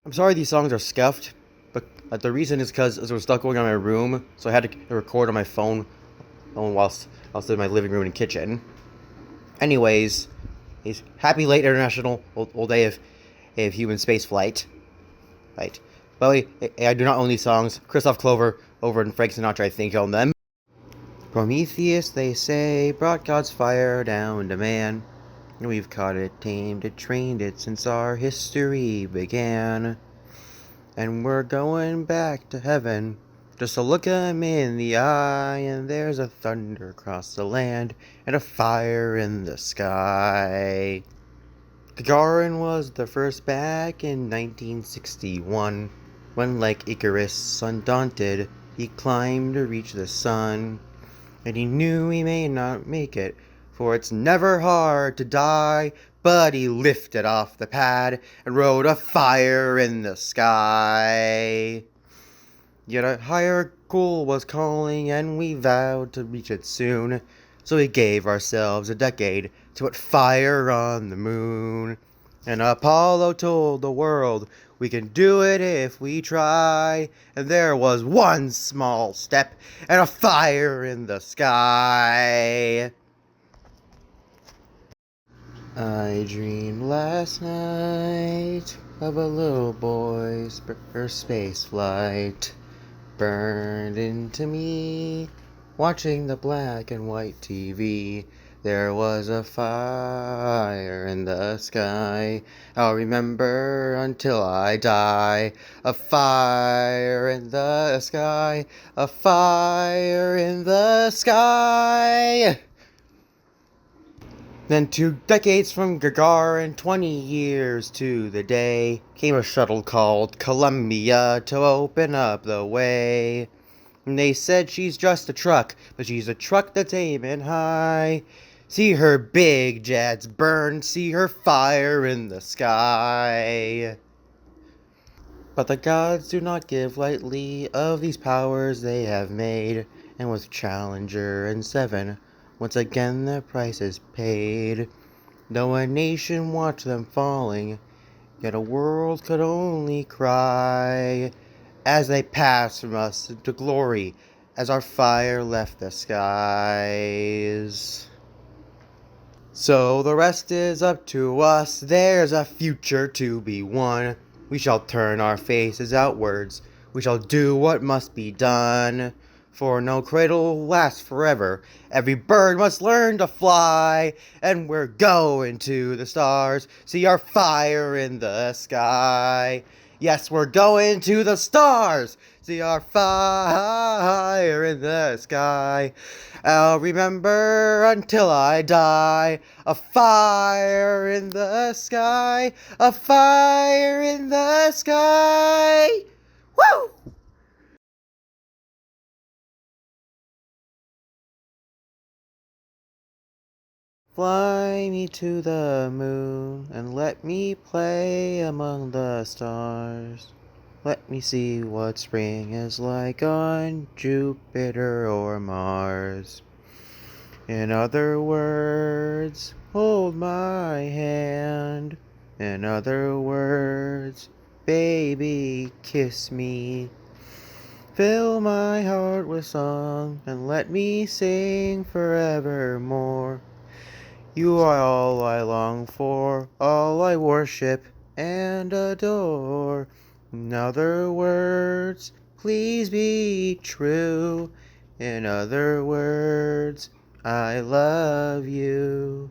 I'm sorry these songs are scuffed, but the reason is because there was stuff going on in my room, so I had to record on my phone whilst in my living room and kitchen. Anyways, it's happy late International old day of human space flight. Right. By the way, I do not own these songs. Kristoph Klover over in Frank Sinatra, I think, owned them. Prometheus, they say, brought God's fire down to man. We've caught it, tamed it, trained it since our history began. And we're going back to heaven just to look 'em in the eye. And there's a thunder across the land and a fire in the sky. Gagarin was the first back in 1961, when like Icarus, undaunted, he climbed to reach the sun. And he knew he may not make it, for it's never hard to die, but he lifted off the pad and wrote a fire in the sky. Yet a higher goal was calling, and we vowed to reach it soon. So we gave ourselves a decade to put fire on the moon. And Apollo told the world we can do it if we try. And there was one small step and a fire in the sky. I dreamed last night of a little boy's space flight. Burned into me, watching the black and white TV. There was a fire in the sky. I'll remember until I die. A fire in the sky. A fire in the sky. Then 2 decades from Gagarin, 20 years to the day, came a shuttle called Columbia to open up the way. And they said she's just a truck, but she's a truck that's aiming high. See her big jets burn, see her fire in the sky. But the gods do not give lightly of these powers they have made, and with Challenger and Seven, once again the price is paid. Though a nation watched them falling, yet a world could only cry as they passed from us into glory, as our fire left the skies. So the rest is up to us, there's a future to be won. We shall turn our faces outwards, we shall do what must be done. For no cradle lasts forever, every bird must learn to fly. And we're going to the stars, see our fire in the sky. Yes, we're going to the stars, see our fire in the sky. I'll remember until I die. A fire in the sky, a fire in the sky. Woo! Fly me to the moon and let me play among the stars. Let me see what spring is like on Jupiter or Mars. In other words, hold my hand. In other words, baby, kiss me. Fill my heart with song and let me sing forevermore. You are all I long for, all I worship and adore. In other words, please be true. In other words, I love you.